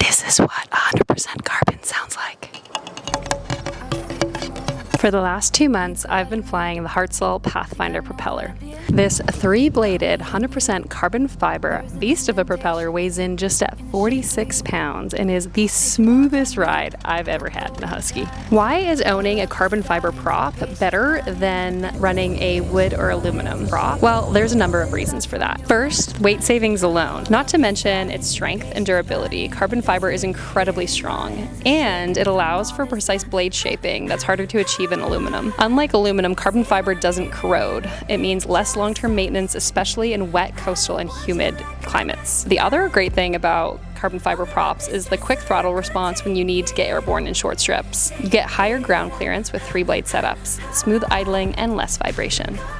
This is what 100% carbon sounds like. For the last 2 months, I've been flying the Hartzell Pathfinder propeller. This 3-bladed, 100% carbon fiber beast of a propeller weighs in just at 46 pounds and is the smoothest ride I've ever had in a Husky. Why is owning a carbon fiber prop better than running a wood or aluminum prop? Well, there's a number of reasons for that. First, weight savings alone. Not to mention its strength and durability. Carbon fiber is incredibly strong, and it allows for precise blade shaping that's harder to achieve in aluminum. Unlike aluminum, carbon fiber doesn't corrode. It means less long-term maintenance, especially in wet, coastal, and humid climates. The other great thing about carbon fiber props is the quick throttle response when you need to get airborne in short strips. You get higher ground clearance with 3-blade setups, smooth idling, and less vibration.